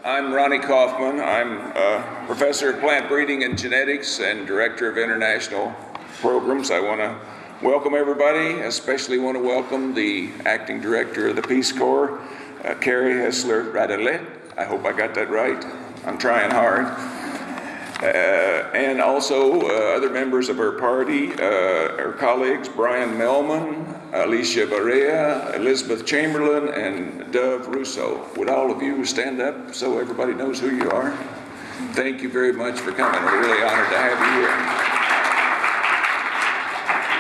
I'm Ronnie Kaufman. I'm a professor of plant breeding and genetics and director of international programs. I want to welcome everybody, especially want to welcome the acting director of the Peace Corps, Carrie Hessler-Radelet. I hope I got that right. I'm trying hard. And also other members of our party, our colleagues, Brian Melman, Alicia Barea, Elizabeth Chamberlain, and Dove Russo. Would all of you stand up so everybody knows who you are? Thank you very much for coming. We're really honored to have you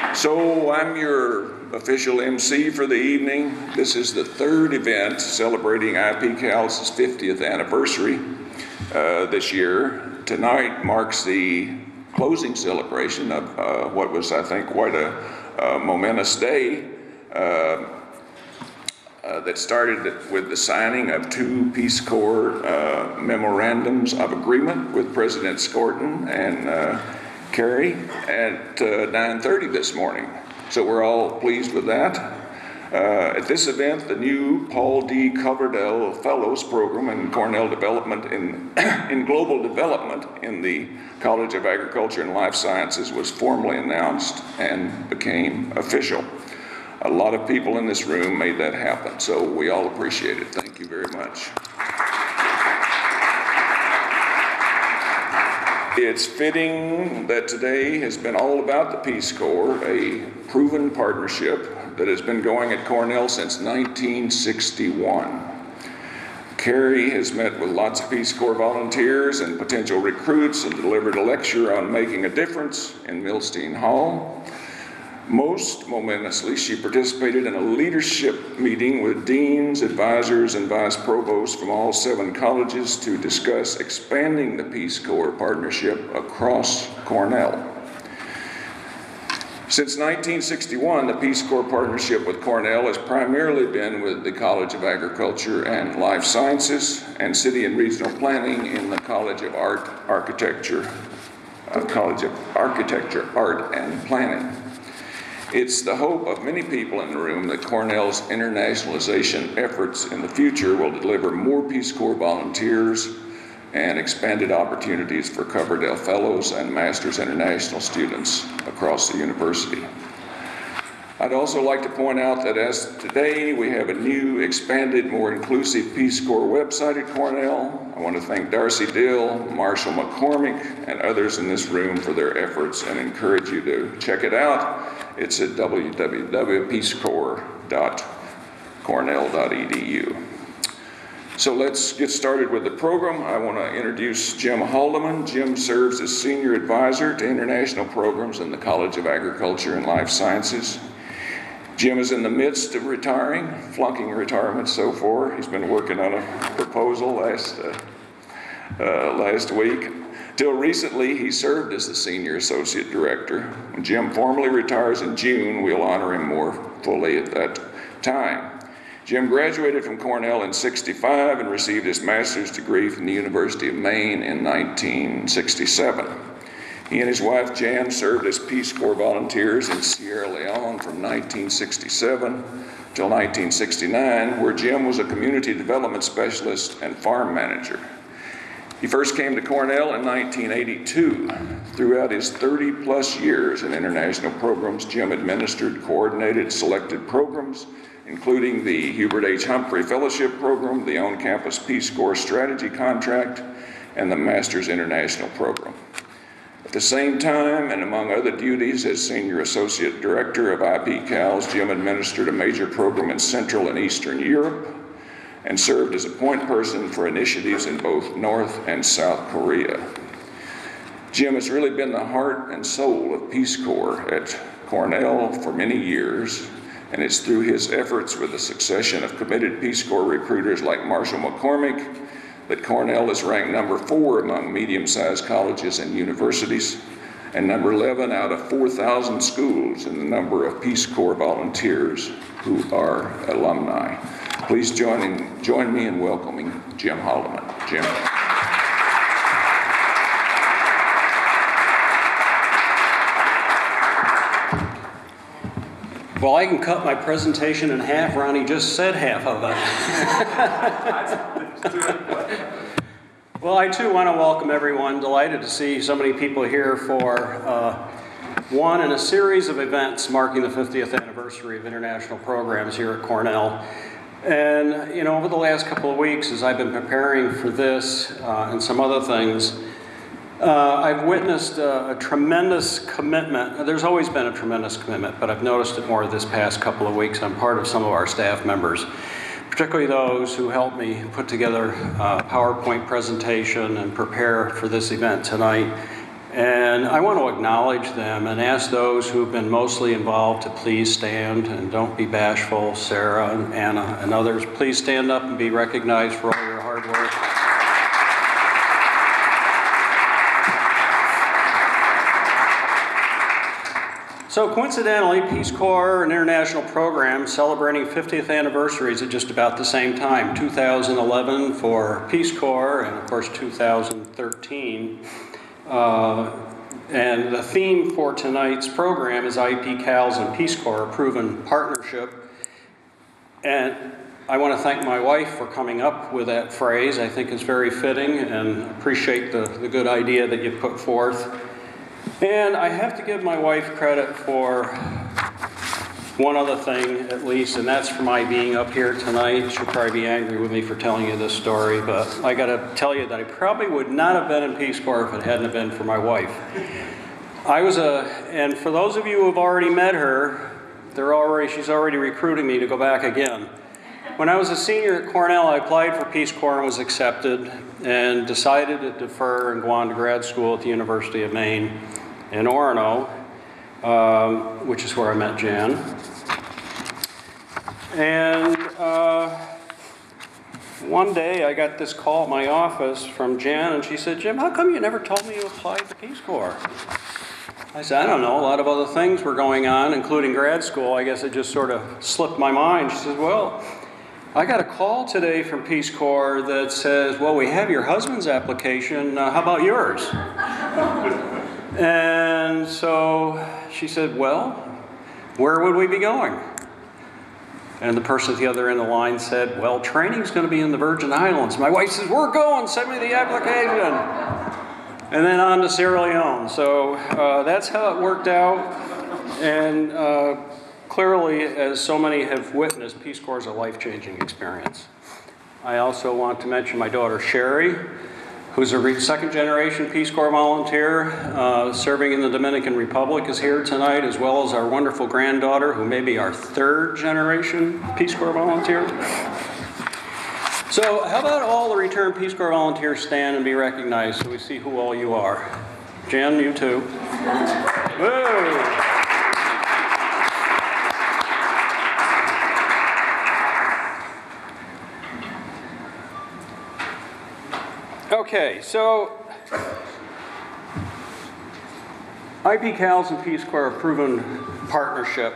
here. So I'm your official MC for the evening. This is the third event celebrating CALS' 50th anniversary this year. Tonight marks the closing celebration of what was, I think, quite a momentous day that started with the signing of two Peace Corps memorandums of agreement with President Scorton and Carrie at 9:30 this morning. So we're all pleased with that. At this event, the new Paul D. Coverdell Fellows Program in Cornell Development in Global Development in the College of Agriculture and Life Sciences was formally announced and became official. A lot of people in this room made that happen, so we all appreciate it. Thank you very much. It's fitting that today has been all about the Peace Corps, a proven partnership that has been going at Cornell since 1961. Carrie has met with lots of Peace Corps volunteers and potential recruits and delivered a lecture on making a difference in Milstein Hall. Most momentously, she participated in a leadership meeting with deans, advisors, and vice provosts from all 7 colleges to discuss expanding the Peace Corps partnership across Cornell. Since 1961, the Peace Corps partnership with Cornell has primarily been with the College of Agriculture and Life Sciences and City and Regional Planning in the College of Architecture, Art and Planning. It's the hope of many people in the room that Cornell's internationalization efforts in the future will deliver more Peace Corps volunteers and expanded opportunities for Coverdell Fellows and Masters International students across the university. I'd also like to point out that as today we have a new, expanded, more inclusive Peace Corps website at Cornell. I want to thank Darcy Dill, Marshall McCormick, and others in this room for their efforts and encourage you to check it out. It's at www.peacecorps.cornell.edu. So let's get started with the program. I want to introduce Jim Haldeman. Jim serves as Senior Advisor to International Programs in the College of Agriculture and Life Sciences. Jim is in the midst of retiring, flunking retirement so far. He's been working on a proposal last week. Till recently, he served as the Senior Associate Director. When Jim formally retires in June, we'll honor him more fully at that time. Jim graduated from Cornell in '65 and received his master's degree from the University of Maine in 1967. He and his wife Jan served as Peace Corps volunteers in Sierra Leone from 1967 till 1969, where Jim was a community development specialist and farm manager. He first came to Cornell in 1982. Throughout his 30-plus years in international programs, Jim administered, coordinated, selected programs, including the Hubert H. Humphrey Fellowship Program, the On-Campus Peace Corps Strategy Contract, and the Masters International Program. At the same time, and among other duties as Senior Associate Director of CALS, Jim administered a major program in Central and Eastern Europe and served as a point person for initiatives in both North and South Korea. Jim has really been the heart and soul of Peace Corps at Cornell for many years, and it's through his efforts with a succession of committed Peace Corps recruiters like Marshall McCormick that Cornell is ranked number 4 among medium-sized colleges and universities, and number 11 out of 4,000 schools in the number of Peace Corps volunteers who are alumni. Please join me in welcoming Jim Haldeman. Jim. Well, I can cut my presentation in half. Ronnie just said half of it. Well, I too want to welcome everyone. Delighted to see so many people here for one in a series of events marking the 50th anniversary of international programs here at Cornell. And, you know, over the last couple of weeks, as I've been preparing for this and some other things, I've witnessed a tremendous commitment. There's always been a tremendous commitment, but I've noticed it more this past couple of weeks. I'm part of some of our staff members, particularly those who helped me put together a PowerPoint presentation and prepare for this event tonight. And I want to acknowledge them and ask those who've been mostly involved to please stand and don't be bashful. Sarah and Anna and others, please stand up and be recognized for all your hard work. So coincidentally, Peace Corps and international programs celebrating 50th anniversaries at just about the same time, 2011 for Peace Corps and of course 2013. And the theme for tonight's program is IEP, CALS, and Peace Corps, a proven partnership. And I want to thank my wife for coming up with that phrase. I think it's very fitting and appreciate the good idea that you put forth. And I have to give my wife credit for one other thing, at least, and that's for my being up here tonight. She'll probably be angry with me for telling you this story, but I got to tell you that I probably would not have been in Peace Corps if it hadn't been for my wife. And for those of you who have already met her, she's already recruiting me to go back again. When I was a senior at Cornell, I applied for Peace Corps and was accepted, and decided to defer and go on to grad school at the University of Maine in Orono, which is where I met Jan. And one day I got this call at my office from Jan, and she said, "Jim, how come you never told me you applied to Peace Corps?" I said, "I don't know, a lot of other things were going on, including grad school. I guess it just sort of slipped my mind." She said, "Well, I got a call today from Peace Corps that says, well, we have your husband's application, how about yours?" And so she said, "Well, where would we be going?" And the person at the other end of the line said, "Well, training's going to be in the Virgin Islands." My wife says, "We're going, send me the application." And then on to Sierra Leone. So that's how it worked out. And clearly, as so many have witnessed, Peace Corps is a life-changing experience. I also want to mention my daughter, Carrie, who's a second-generation Peace Corps volunteer serving in the Dominican Republic, is here tonight, as well as our wonderful granddaughter, who may be our third-generation Peace Corps volunteer. So how about all the returned Peace Corps volunteers stand and be recognized so we see who all you are. Jan, you too. Woo! Okay, so IEP, CALS, and Peace Corps have proven partnership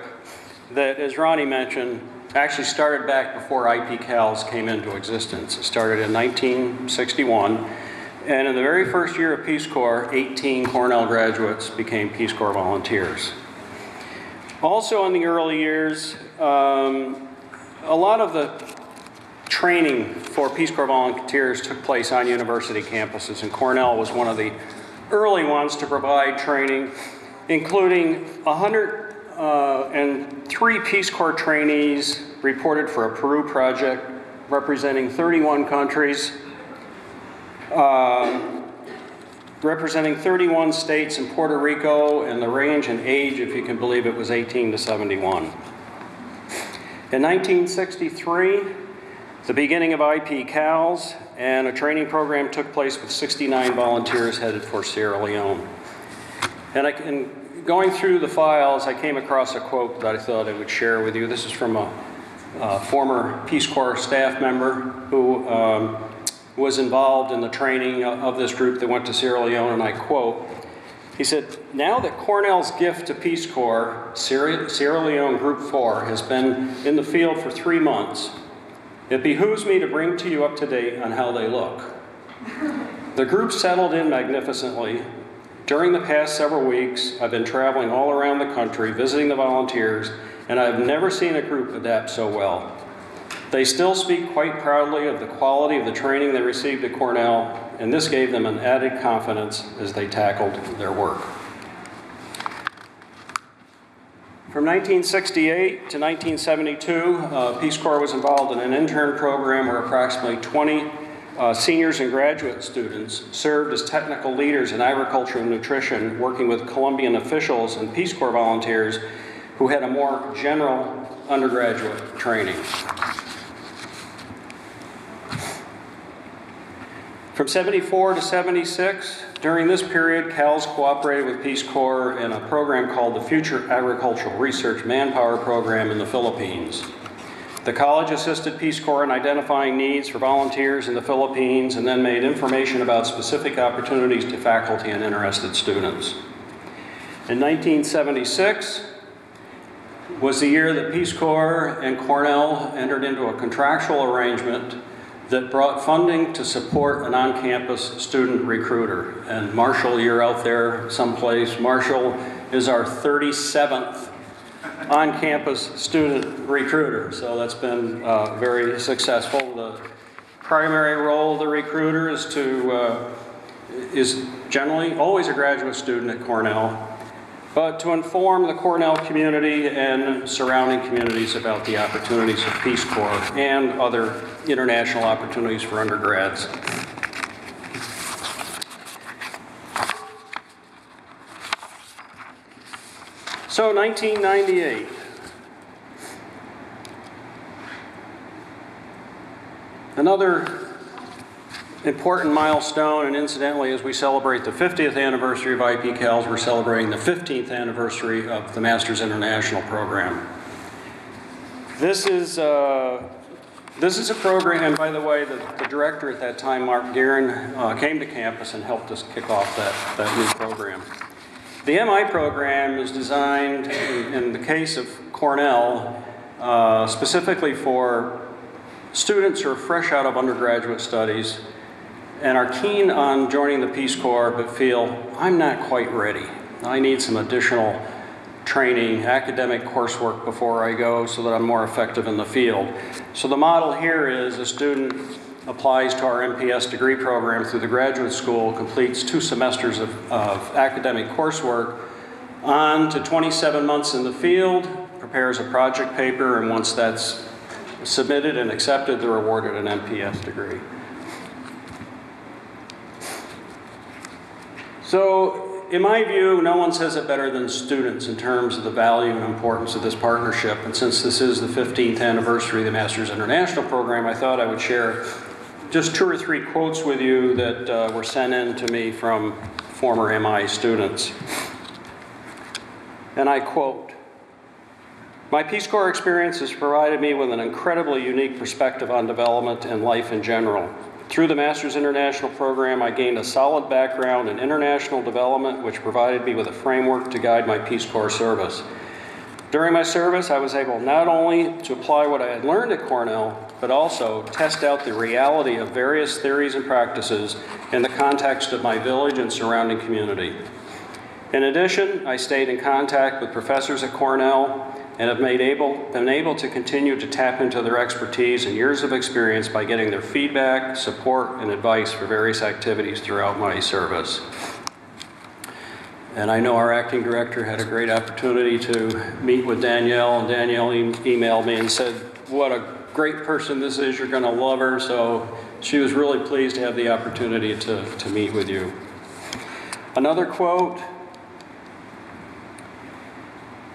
that, as Ronnie mentioned, actually started back before IEP, CALS came into existence. It started in 1961, and in the very first year of Peace Corps, 18 Cornell graduates became Peace Corps volunteers. Also in the early years, a lot of the training for Peace Corps volunteers took place on university campuses, and Cornell was one of the early ones to provide training, including 103 Peace Corps trainees reported for a Peru project representing 31 countries, representing 31 states and Puerto Rico, and the range in age, if you can believe it, was 18 to 71. In 1963, the beginning of IEP, CALS, and a training program took place with 69 volunteers headed for Sierra Leone. And going through the files, I came across a quote that I thought I would share with you. This is from a former Peace Corps staff member who was involved in the training of this group that went to Sierra Leone, and I quote, he said, "Now that Cornell's gift to Peace Corps, Sierra Leone Group 4, has been in the field for 3 months, it behooves me to bring to you up to date on how they look. The group settled in magnificently. During the past several weeks, I've been traveling all around the country, visiting the volunteers, and I've never seen a group adapt so well. They still speak quite proudly of the quality of the training they received at Cornell, and this gave them an added confidence as they tackled their work. From 1968 to 1972, Peace Corps was involved in an intern program where approximately 20 seniors and graduate students served as technical leaders in agriculture and nutrition, working with Colombian officials and Peace Corps volunteers who had a more general undergraduate training. From 74 to 76, during this period, CALS cooperated with Peace Corps in a program called the Future Agricultural Research Manpower Program in the Philippines. The college assisted Peace Corps in identifying needs for volunteers in the Philippines and then made information about specific opportunities to faculty and interested students. In 1976 was the year that Peace Corps and Cornell entered into a contractual arrangement that brought funding to support an on-campus student recruiter. And Marshall, you're out there someplace. Marshall is our 37th on-campus student recruiter, so that's been very successful. The primary role of the recruiter is generally always a graduate student at Cornell, but to inform the Cornell community and surrounding communities about the opportunities of Peace Corps and other international opportunities for undergrads. So 1998. Another important milestone, and incidentally, as we celebrate the 50th anniversary of IP-CALS, we're celebrating the 15th anniversary of the Masters International program. This is a program, and by the way, the director at that time, Mark Guerin, came to campus and helped us kick off that new program. The MI program is designed, in the case of Cornell, specifically for students who are fresh out of undergraduate studies and are keen on joining the Peace Corps but feel, I'm not quite ready. I need some additional training, academic coursework before I go so that I'm more effective in the field. So the model here is a student applies to our MPS degree program through the graduate school, completes 2 semesters of academic coursework, on to 27 months in the field, prepares a project paper, and once that's submitted and accepted, they're awarded an MPS degree. So, in my view, no one says it better than students in terms of the value and importance of this partnership. And since this is the 15th anniversary of the Masters International program, I thought I would share just 2 or 3 quotes with you that were sent in to me from former MI students. And I quote, "My Peace Corps experience has provided me with an incredibly unique perspective on development and life in general. Through the Masters International program, I gained a solid background in international development, which provided me with a framework to guide my Peace Corps service. During my service, I was able not only to apply what I had learned at Cornell, but also test out the reality of various theories and practices in the context of my village and surrounding community. In addition, I stayed in contact with professors at Cornell and have been able to continue to tap into their expertise and years of experience by getting their feedback, support, and advice for various activities throughout my service." And I know our acting director had a great opportunity to meet with Danielle, and Danielle emailed me and said, what a great person this is, you're gonna love her. So she was really pleased to have the opportunity to meet with you. Another quote,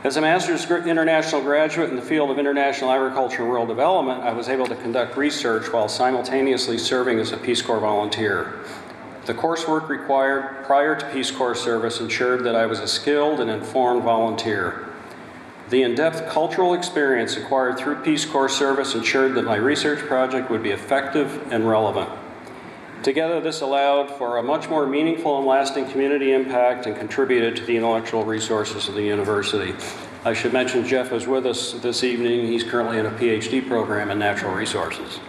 "As a Master's International graduate in the field of international agriculture and rural development, I was able to conduct research while simultaneously serving as a Peace Corps volunteer. The coursework required prior to Peace Corps service ensured that I was a skilled and informed volunteer. The in-depth cultural experience acquired through Peace Corps service ensured that my research project would be effective and relevant. Together, this allowed for a much more meaningful and lasting community impact and contributed to the intellectual resources of the university." I should mention Jeff is with us this evening. He's currently in a PhD program in natural resources.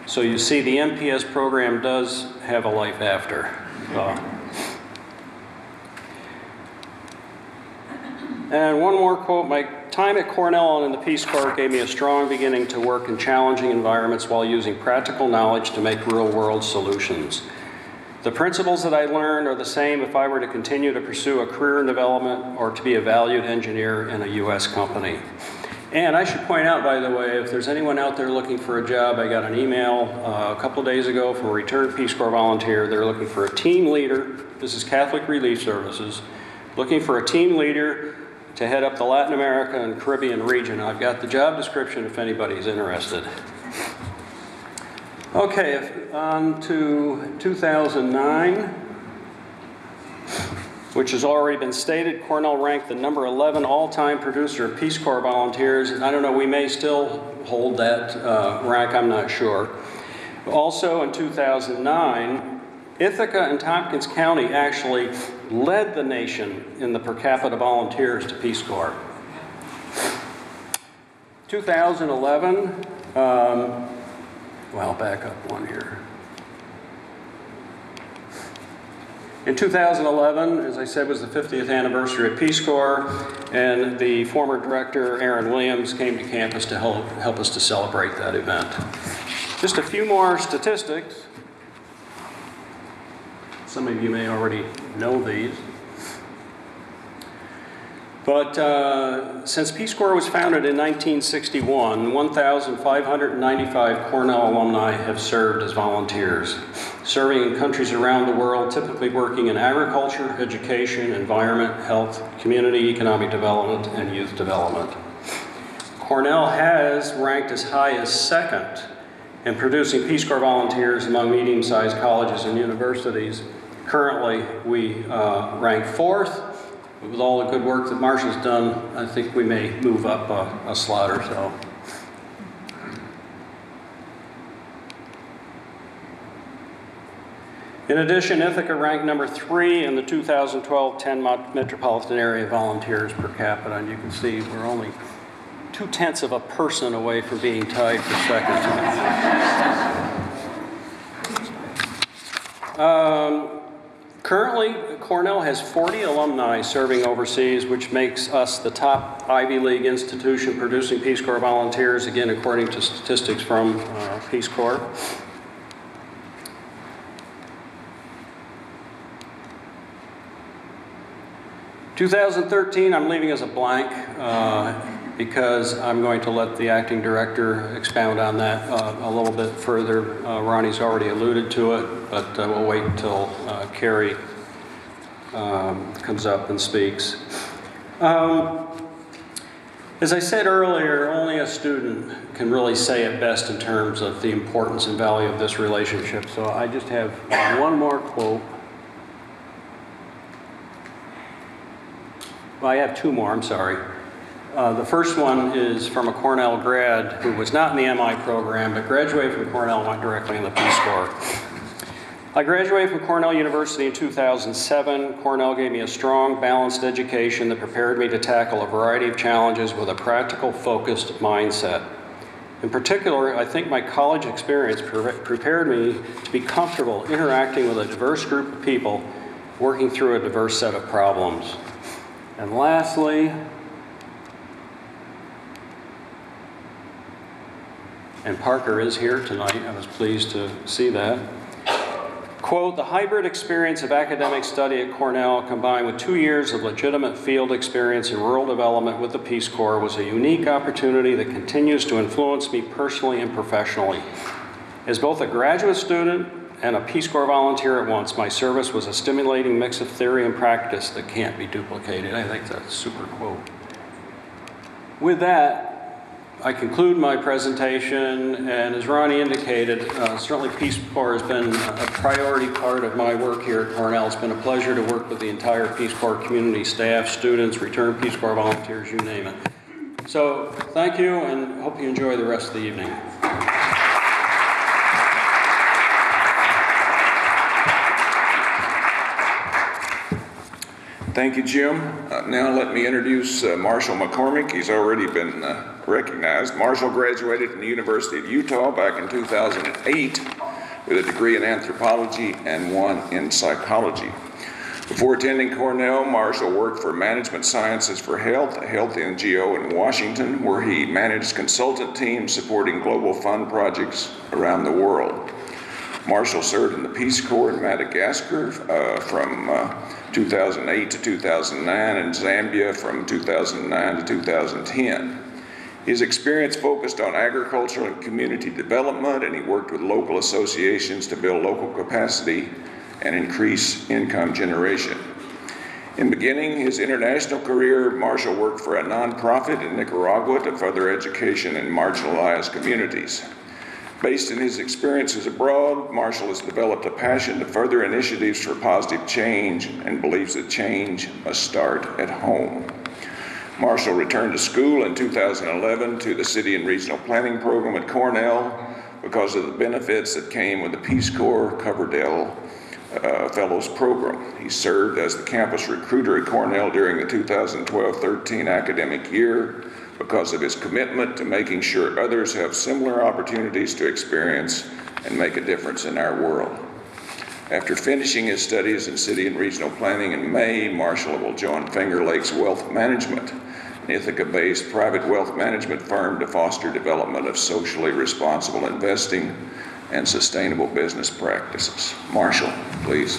So you see, the MPS program does have a life after. And one more quote, my time at Cornell and in the Peace Corps gave me a strong beginning to work in challenging environments while using practical knowledge to make real-world solutions. The principles that I learned are the same if I were to continue to pursue a career in development or to be a valued engineer in a U.S. company. And I should point out, by the way, if there's anyone out there looking for a job, I got an email a couple days ago from a returned Peace Corps volunteer. They're looking for a team leader. This is Catholic Relief Services. Looking for a team leader to head up the Latin America and Caribbean region. I've got the job description if anybody's interested. Okay, on to 2009, which has already been stated. Cornell ranked the number 11 all-time producer of Peace Corps volunteers. And I don't know, we may still hold that rank, I'm not sure. Also in 2009, Ithaca and Tompkins County actually led the nation in the per capita volunteers to Peace Corps. 2011, well, back up one here. In 2011, as I said, was the 50th anniversary of Peace Corps, and the former director, Aaron Williams, came to campus to help us to celebrate that event. Just a few more statistics. Some of you may already know these. But since Peace Corps was founded in 1961, 1,595 Cornell alumni have served as volunteers, serving in countries around the world, typically working in agriculture, education, environment, health, community, economic development, and youth development. Cornell has ranked as high as second in producing Peace Corps volunteers among medium-sized colleges and universities. Currently, we rank fourth. With all the good work that Marcia's done, I think we may move up a slot or so. In addition, Ithaca ranked number 3 in the 2012 10 metropolitan area volunteers per capita, and you can see we're only 0.2 of a person away from being tied for second. Currently, Cornell has 40 alumni serving overseas, which makes us the top Ivy League institution producing Peace Corps volunteers, again, according to statistics from Peace Corps. In 2013, I'm leaving as a blank because I'm going to let the acting director expound on that a little bit further. Ronnie's already alluded to it, but we'll wait until Carrie comes up and speaks. As I said earlier, only a student can really say it best in terms of the importance and value of this relationship. So I just have one more quote. Well, I have two more, I'm sorry. The first one is from a Cornell grad who was not in the MI program, but graduated from Cornell and went directly in the Peace Corps. I graduated from Cornell University in 2007. Cornell gave me a strong, balanced education that prepared me to tackle a variety of challenges with a practical, focused mindset. In particular, I think my college experience prepared me to be comfortable interacting with a diverse group of people, working through a diverse set of problems. And lastly, and Parker is here tonight, I was pleased to see that. Quote, the hybrid experience of academic study at Cornell combined with 2 years of legitimate field experience in rural development with the Peace Corps was a unique opportunity that continues to influence me personally and professionally. As both a graduate student and a Peace Corps volunteer at once, my service was a stimulating mix of theory and practice that can't be duplicated. I think that's a super quote. With that, I conclude my presentation, and as Ronnie indicated, certainly Peace Corps has been a priority part of my work here at Cornell. It's been a pleasure to work with the entire Peace Corps community, staff, students, returned Peace Corps volunteers, you name it. So thank you, and hope you enjoy the rest of the evening. Thank you, Jim. Now let me introduce Marshall McCormick. He's already been recognized. Marshall graduated from the University of Utah back in 2008 with a degree in anthropology and one in psychology. Before attending Cornell, Marshall worked for Management Sciences for Health, a health NGO in Washington, where he managed consultant teams supporting global fund projects around the world. Marshall served in the Peace Corps in Madagascar from 2008 to 2009 and Zambia from 2009 to 2010. His experience focused on agricultural and community development, and he worked with local associations to build local capacity and increase income generation. In beginning his international career, Marshall worked for a nonprofit in Nicaragua to further education in marginalized communities. Based on his experiences abroad, Marshall has developed a passion to further initiatives for positive change and believes that change must start at home. Marshall returned to school in 2011 to the City and Regional Planning Program at Cornell because of the benefits that came with the Peace Corps Coverdell Fellows Program. He served as the campus recruiter at Cornell during the 2012-13 academic year because of his commitment to making sure others have similar opportunities to experience and make a difference in our world. After finishing his studies in city and regional planning in May, Marshall will join Finger Lakes Wealth Management, an Ithaca-based private wealth management firm to foster development of socially responsible investing and sustainable business practices. Marshall, please.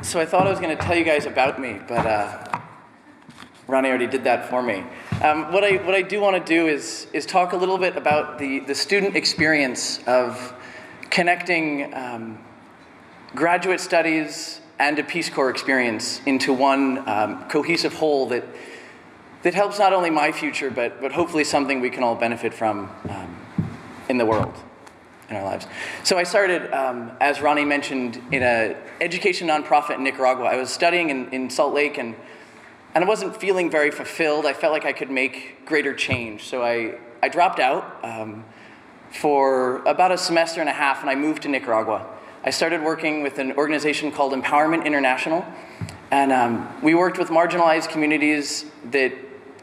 So I thought I was going to tell you guys about me, but Ronnie already did that for me. What I do want to do is talk a little bit about the student experience of connecting graduate studies and a Peace Corps experience into one cohesive whole that helps not only my future, but hopefully something we can all benefit from in the world, in our lives. So I started, as Ronnie mentioned, in an education nonprofit in Nicaragua. I was studying in Salt Lake, and I wasn't feeling very fulfilled. I felt like I could make greater change. So I dropped out for about a semester and a half, and I moved to Nicaragua. I started working with an organization called Empowerment International, and we worked with marginalized communities,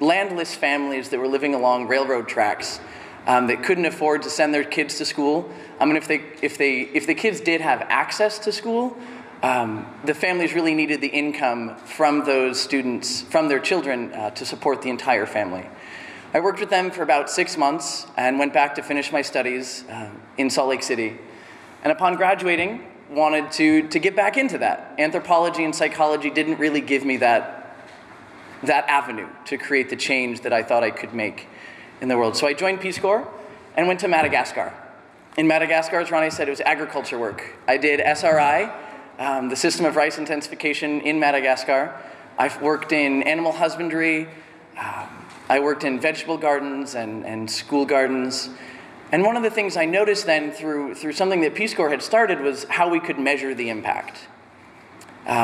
landless families that were living along railroad tracks that couldn't afford to send their kids to school. I mean, if the kids did have access to school, the families really needed the income from those students, from their children, to support the entire family. I worked with them for about 6 months and went back to finish my studies in Salt Lake City. And upon graduating, wanted to get back into that. Anthropology and psychology didn't really give me that avenue to create the change that I thought I could make in the world. So I joined Peace Corps and went to Madagascar. In Madagascar, as Ronnie said, it was agriculture work. I did SRI, the system of rice intensification in Madagascar. I've worked in animal husbandry. I worked in vegetable gardens and school gardens. And one of the things I noticed then through something that Peace Corps had started was how we could measure the impact.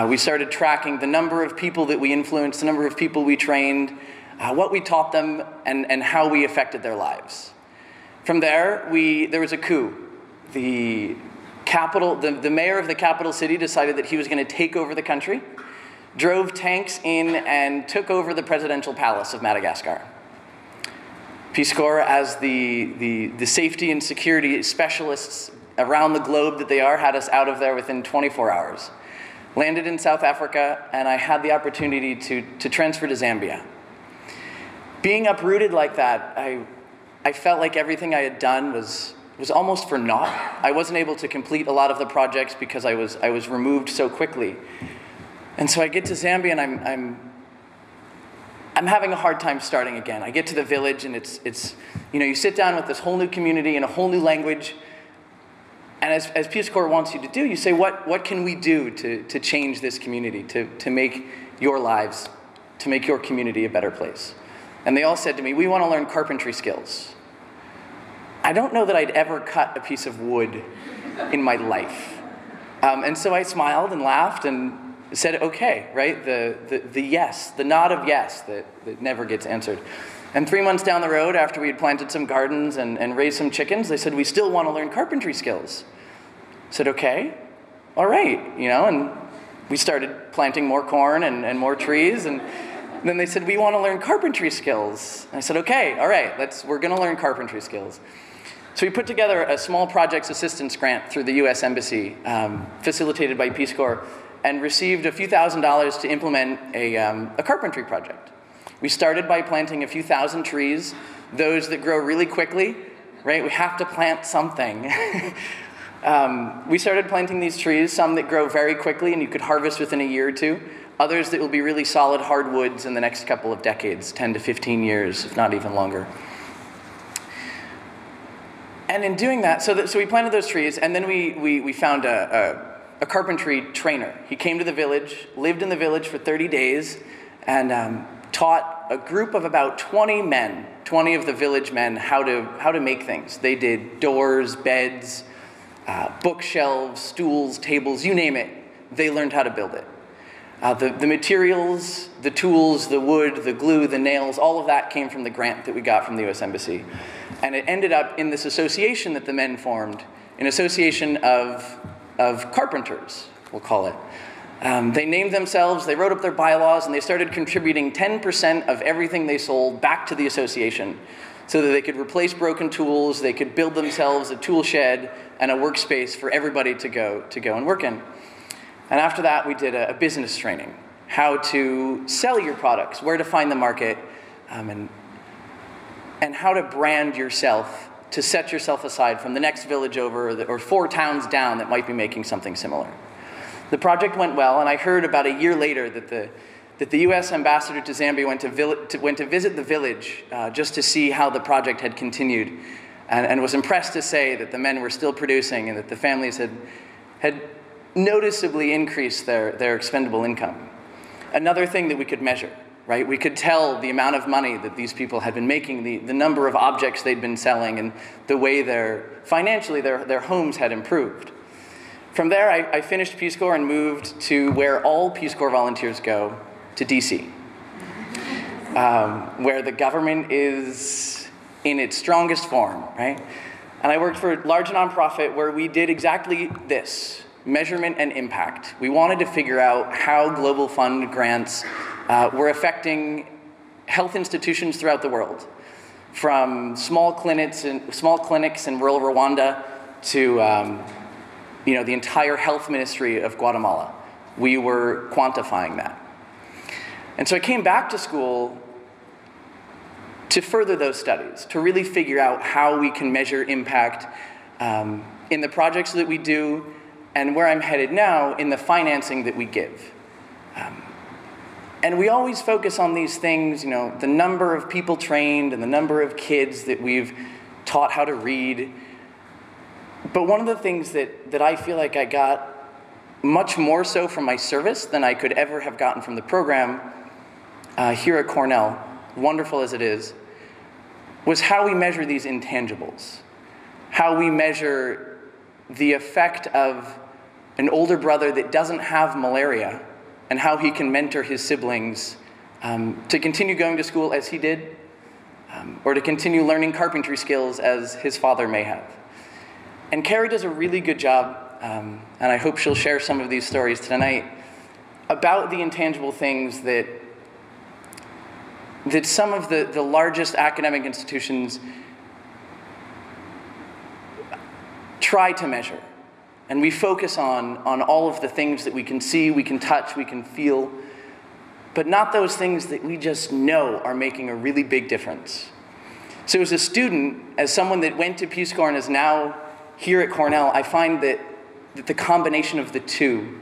We started tracking the number of people that we influenced, the number of people we trained, what we taught them, and how we affected their lives. From there, there was a coup. The mayor of the capital city decided that he was going to take over the country, drove tanks in, and took over the presidential palace of Madagascar. Peace Corps, as the safety and security specialists around the globe that they are, had us out of there within 24 hours. Landed in South Africa, and I had the opportunity to transfer to Zambia. Being uprooted like that, I felt like everything I had done was almost for naught. I wasn't able to complete a lot of the projects because I was removed so quickly. And so I get to Zambia, and I'm having a hard time starting again. I get to the village, and it's you sit down with this whole new community and a whole new language, and as Peace Corps wants you to do, you say, what can we do to change this community, to make your lives, to make your community a better place? And they all said to me, we want to learn carpentry skills. I don't know that I'd ever cut a piece of wood in my life. And so I smiled and laughed and said, okay, right? The yes, the nod of yes that never gets answered. And 3 months down the road, after we had planted some gardens and raised some chickens, they said, we still want to learn carpentry skills. I said, okay, all right, and we started planting more corn and more trees, and then they said, we want to learn carpentry skills. And I said, okay, all right, we're going to learn carpentry skills. So we put together a small projects assistance grant through the US Embassy, facilitated by Peace Corps, and received a few $1,000s to implement a carpentry project. We started by planting a few thousand trees, those that grow really quickly, right? We have to plant something. We started planting these trees, some that grow very quickly and you could harvest within a year or two, others that will be really solid hardwoods in the next couple of decades, 10 to 15 years, if not even longer. And in doing that, so we planted those trees, and then we found a carpentry trainer. He came to the village, lived in the village for 30 days, and taught a group of about 20 men, 20 of the village men, how to make things. They did doors, beds, bookshelves, stools, tables, you name it. They learned how to build it. The materials, the tools, the wood, the glue, the nails, all of that came from the grant that we got from the US Embassy. And it ended up in this association that the men formed, an association of carpenters, we'll call it. They named themselves, they wrote up their bylaws, and they started contributing 10% of everything they sold back to the association so that they could replace broken tools, they could build themselves a tool shed and a workspace for everybody to go and work in. And after that, we did a business training, how to sell your products, where to find the market, and how to brand yourself to set yourself aside from the next village over or 4 towns down that might be making something similar. The project went well, and I heard about a year later that the US ambassador to Zambia went to visit the village just to see how the project had continued, and was impressed to say that the men were still producing and that the families had noticeably increased their expendable income. Another thing that we could measure, right? We could tell the amount of money that these people had been making, the number of objects they'd been selling, and the way financially their homes had improved. From there, I finished Peace Corps and moved to where all Peace Corps volunteers go, to DC, where the government is in its strongest form, right? And I worked for a large nonprofit where we did exactly this, measurement and impact. We wanted to figure out how Global Fund grants were affecting health institutions throughout the world, from small clinics in rural Rwanda to the entire health ministry of Guatemala. We were quantifying that. And so I came back to school to further those studies, to really figure out how we can measure impact in the projects that we do, and where I'm headed now in the financing that we give. And we always focus on these things, the number of people trained and the number of kids that we've taught how to read. But one of the things that I feel like I got much more so from my service than I could ever have gotten from the program here at Cornell, wonderful as it is, was how we measure these intangibles, how we measure the effect of an older brother that doesn't have malaria and how he can mentor his siblings to continue going to school as he did, or to continue learning carpentry skills as his father may have. And Carrie does a really good job, and I hope she'll share some of these stories tonight, about the intangible things that some of the largest academic institutions try to measure. And we focus on all of the things that we can see, we can touch, we can feel, but not those things that we just know are making a really big difference. So as a student, as someone that went to Peace Corps and is now here at Cornell, I find that the combination of the two,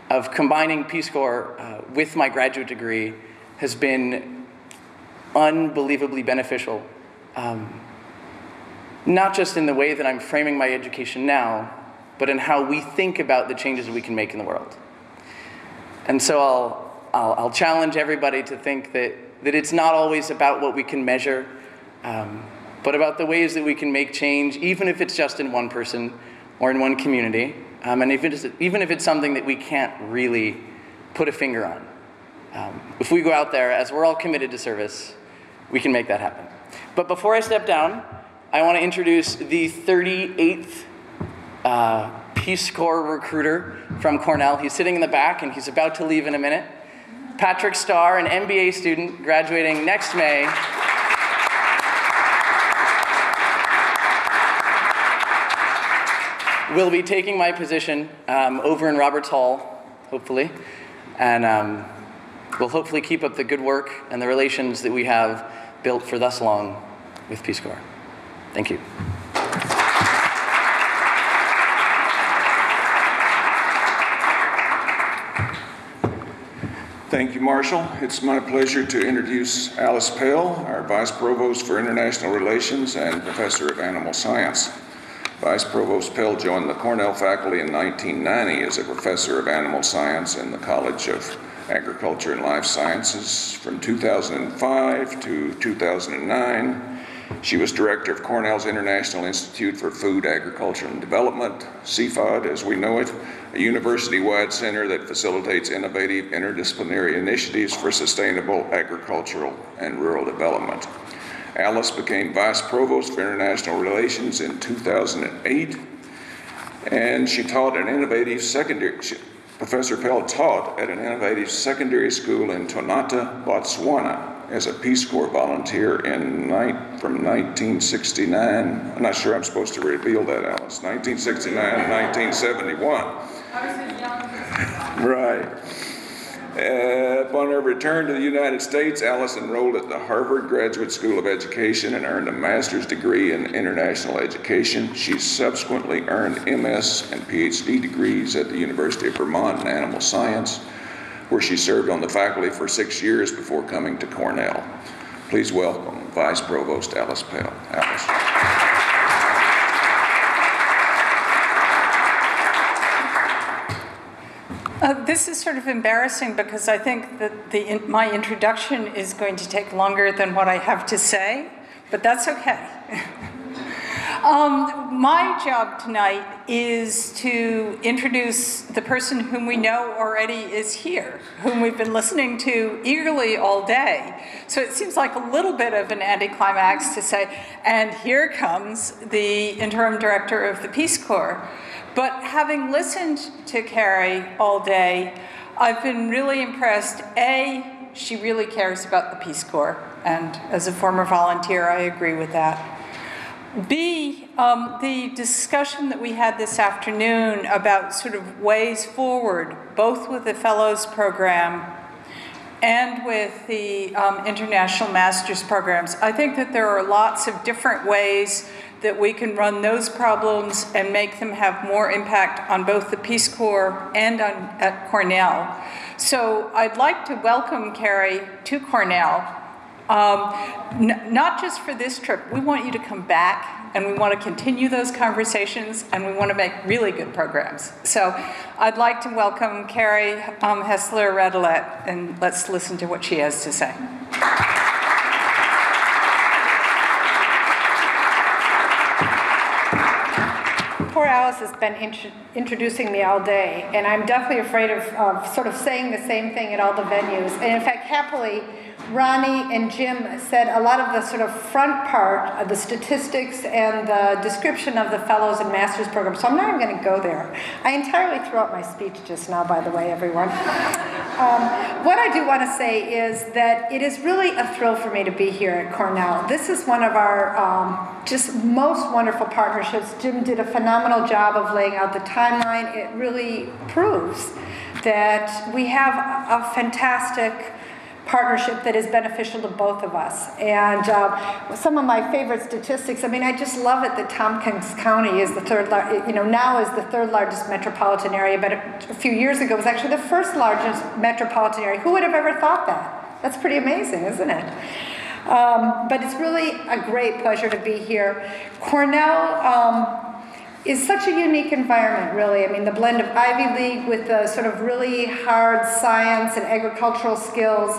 of combining Peace Corps with my graduate degree, has been unbelievably beneficial. Not just in the way that I'm framing my education now, but in how we think about the changes we can make in the world. And so I'll challenge everybody to think that it's not always about what we can measure, but about the ways that we can make change, even if it's just in one person or in one community, and even if it's something that we can't really put a finger on. If we go out there, as we're all committed to service, we can make that happen. But before I step down, I want to introduce the 38th Peace Corps recruiter from Cornell. He's sitting in the back, and he's about to leave in a minute. Patrick Starr, an MBA student graduating next May. Will be taking my position over in Roberts Hall, hopefully, and will hopefully keep up the good work and the relations that we have built for thus long with Peace Corps. Thank you. Thank you, Marshall. It's my pleasure to introduce Alice Pell, our Vice Provost for International Relations and Professor of Animal Science. Vice Provost Pell joined the Cornell faculty in 1990 as a professor of animal science in the College of Agriculture and Life Sciences. From 2005 to 2009, she was director of Cornell's International Institute for Food, Agriculture, and Development, CFOD as we know it, a university-wide center that facilitates innovative interdisciplinary initiatives for sustainable agricultural and rural development. Alice became Vice Provost for International Relations in 2008, and she taught an innovative Professor Pell taught at an innovative secondary school in Tonata, Botswana, as a Peace Corps volunteer from 1969. I'm not sure I'm supposed to reveal that, Alice. 1969 to 1971. I was as young as Right. Upon her return to the United States, Alice enrolled at the Harvard Graduate School of Education and earned a master's degree in international education. She subsequently earned MS and PhD degrees at the University of Vermont in animal science, where she served on the faculty for 6 years before coming to Cornell. Please welcome Vice Provost Alice Pell. Alice. This is sort of embarrassing because I think that my introduction is going to take longer than what I have to say, but that's okay. My job tonight is to introduce the person whom we know already is here, whom we've been listening to eagerly all day. So it seems like a little bit of an anticlimax to say, and here comes the interim director of the Peace Corps. But having listened to Carrie all day, I've been really impressed. A, she really cares about the Peace Corps, and as a former volunteer, I agree with that. B, the discussion that we had this afternoon about sort of ways forward, both with the Fellows Program and with the International Masters Programs. I think that there are lots of different ways that we can run those problems and make them have more impact on both the Peace Corps and at Cornell. So I'd like to welcome Carrie to Cornell, not just for this trip. We want you to come back and we want to continue those conversations and we want to make really good programs. So I'd like to welcome Carrie Hessler-Radelet, and let's listen to what she has to say. Poor Alice has been introducing me all day, and I'm definitely afraid of sort of saying the same thing at all the venues. And in fact, happily, Ronnie and Jim said a lot of the sort of front part of the statistics and the description of the Fellows and Masters program, so I'm not even going to go there. I entirely threw out my speech just now, by the way, everyone. What I do want to say is that it is really a thrill for me to be here at Cornell. This is one of our just most wonderful partnerships. Jim did a phenomenal job of laying out the timeline. It really proves that we have a fantastic partnership that is beneficial to both of us. And some of my favorite statistics, I mean, I just love it that Tompkins County is the now is the third largest metropolitan area, but a few years ago it was actually the first largest metropolitan area. Who would have ever thought that? That's pretty amazing, isn't it? But it's really a great pleasure to be here. Cornell is such a unique environment, really. I mean, the blend of Ivy League with the sort of really hard science and agricultural skills,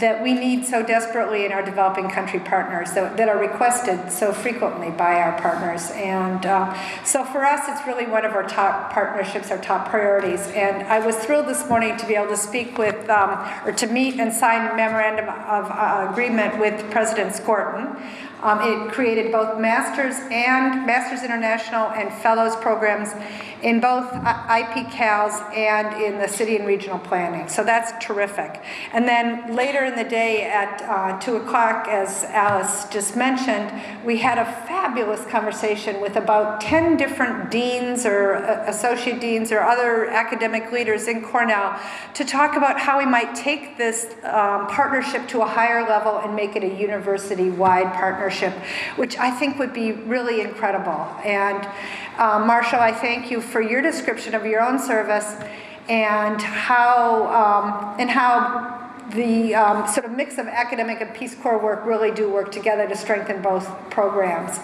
that we need so desperately in our developing country partners, that are requested so frequently by our partners. And so for us, it's really one of our top partnerships, our top priorities. And I was thrilled this morning to be able to speak with, or to meet and sign a memorandum of agreement with President Skorton. It created both Masters International and Fellows programs in both IP CALS and in the city and regional planning. So that's terrific. And then later in the day at 2 o'clock, as Alice just mentioned, we had a fabulous conversation with about 10 different deans or associate deans or other academic leaders in Cornell to talk about how we might take this partnership to a higher level and make it a university-wide partnership, which I think would be really incredible. And Marshall, I thank you for your description of your own service and how the sort of mix of academic and Peace Corps work really do work together to strengthen both programs.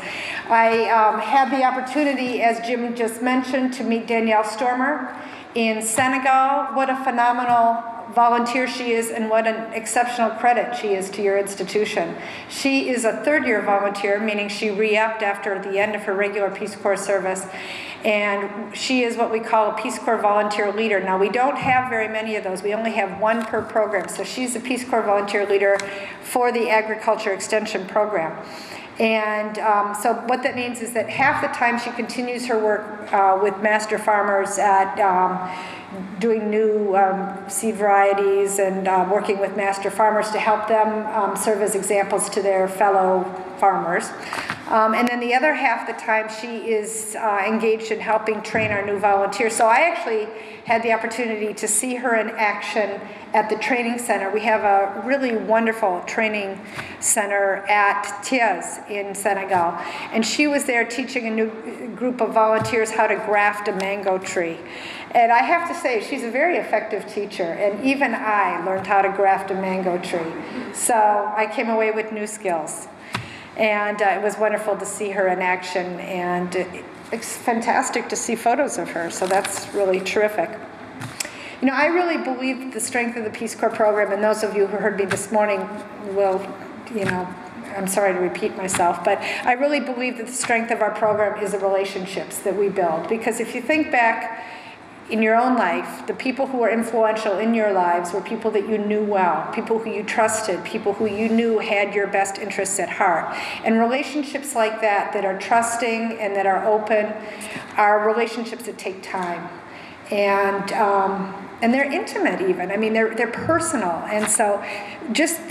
I had the opportunity, as Jim just mentioned, to meet Danielle Stormer in Senegal. What a phenomenal volunteer she is, and what an exceptional credit she is to your institution. She is a third-year volunteer, meaning she re-upped after the end of her regular Peace Corps service, and she is what we call a Peace Corps volunteer leader. Now, we don't have very many of those. We only have one per program, so she's a Peace Corps volunteer leader for the Agriculture Extension Program. And so what that means is that half the time she continues her work with master farmers at doing new seed varieties and working with master farmers to help them serve as examples to their fellow farmers. And then the other half the time she is engaged in helping train our new volunteers. So I actually had the opportunity to see her in action at the training center. We have a really wonderful training center at Thiès in Senegal. And she was there teaching a new group of volunteers how to graft a mango tree. And I have to say, she's a very effective teacher, and even I learned how to graft a mango tree. So I came away with new skills. And it was wonderful to see her in action, and it's fantastic to see photos of her, so that's really terrific. You know, I really believe that the strength of the Peace Corps program, and those of you who heard me this morning will, you know, I'm sorry to repeat myself, but I really believe that the strength of our program is the relationships that we build. Because if you think back in your own life, the people who were influential in your lives were people that you knew well, people who you trusted, people who you knew had your best interests at heart. And relationships like that, that are trusting and that are open, are relationships that take time. And they're intimate even. I mean, they're personal. And so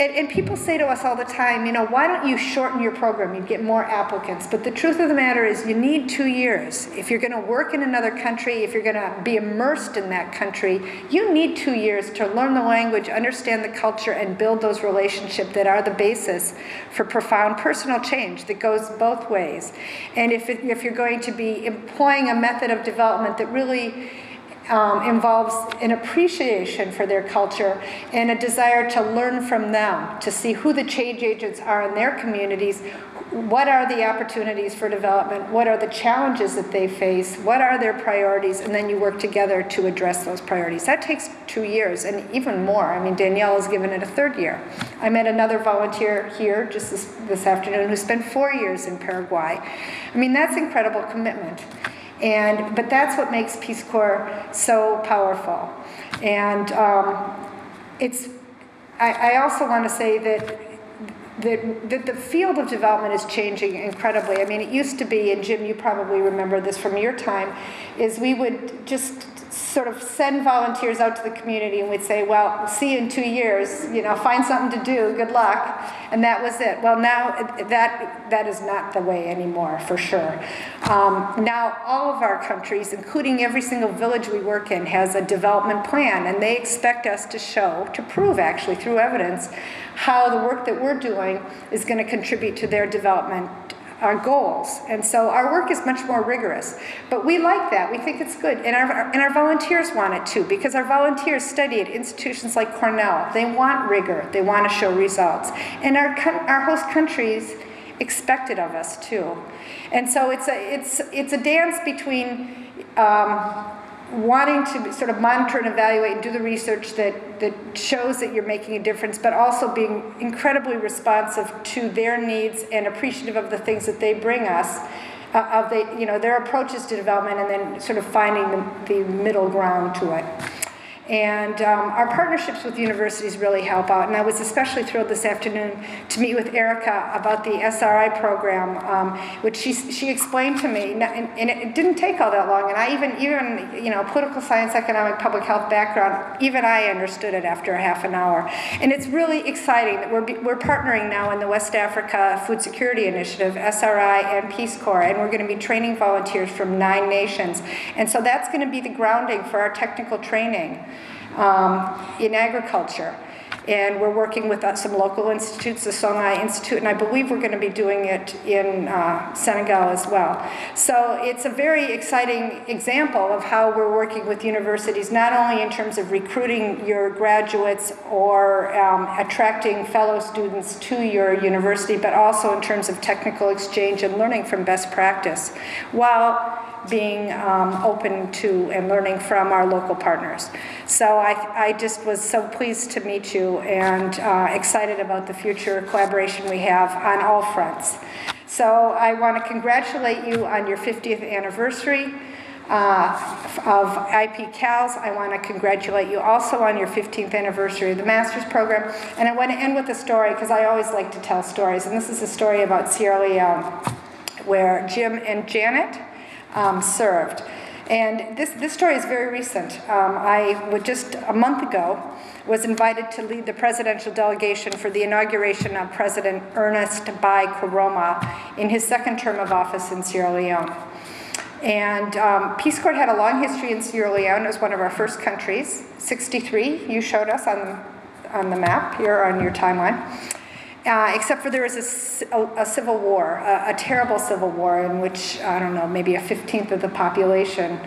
and people say to us all the time, you know, why don't you shorten your program? You'd get more applicants. But the truth of the matter is you need 2 years. If you're going to work in another country, if you're going to be immersed in that country, you need 2 years to learn the language, understand the culture, and build those relationships that are the basis for profound personal change that goes both ways. And if you're going to be employing a method of development that really involves an appreciation for their culture and a desire to learn from them, to see who the change agents are in their communities, what are the opportunities for development, what are the challenges that they face, what are their priorities, and then you work together to address those priorities. That takes 2 years and even more. I mean, Danielle has given it a third year. I met another volunteer here just this afternoon who spent 4 years in Paraguay. I mean, that's incredible commitment. But that's what makes Peace Corps so powerful. And I also want to say that the field of development is changing incredibly. I mean, it used to be, and Jim, you probably remember this from your time, is we would just sort of send volunteers out to the community and we'd say, well, see you in 2 years, you know, find something to do, good luck, and that was it. Well, now that is not the way anymore, for sure. Now all of our countries, including every single village we work in, has a development plan, and they expect us to prove actually through evidence how the work that we're doing is going to contribute to their development goals. And so our work is much more rigorous. But we like that. We think it's good. And our volunteers want it too, because our volunteers study at institutions like Cornell. They want rigor. They want to show results. And our host countries expect it of us too. And so it's a dance between wanting to sort of monitor and evaluate and do the research that shows that you're making a difference, but also being incredibly responsive to their needs and appreciative of the things that they bring us, of their approaches to development, and then sort of finding the middle ground to it. And our partnerships with universities really help out. And I was especially thrilled this afternoon to meet with Erica about the SRI program, which she explained to me, and it didn't take all that long. And I even political science, economic, public health background, even I understood it after a half an hour. And it's really exciting that we're partnering now in the West Africa Food Security Initiative, SRI and Peace Corps, and we're going to be training volunteers from 9 nations. And so that's going to be the grounding for our technical training in agriculture. And we're working with some local institutes, the Songhai Institute, and I believe we're going to be doing it in Senegal as well. So it's a very exciting example of how we're working with universities, not only in terms of recruiting your graduates or attracting fellow students to your university, but also in terms of technical exchange and learning from best practice, while being open to and learning from our local partners. So I just was so pleased to meet you and excited about the future collaboration we have on all fronts. So I want to congratulate you on your 50th anniversary of IP CALS. I want to congratulate you also on your 15th anniversary of the master's program. And I want to end with a story, because I always like to tell stories. And this is a story about Sierra Leone, where Jim and Janet served. And this story is very recent. I just a month ago was invited to lead the presidential delegation for the inauguration of President Ernest Bai Koroma in his second term of office in Sierra Leone. And Peace Corps had a long history in Sierra Leone. It was one of our first countries. 63, you showed us on the map here on your timeline. Except for there was a civil war, a terrible civil war in which, I don't know, maybe a 15th of the population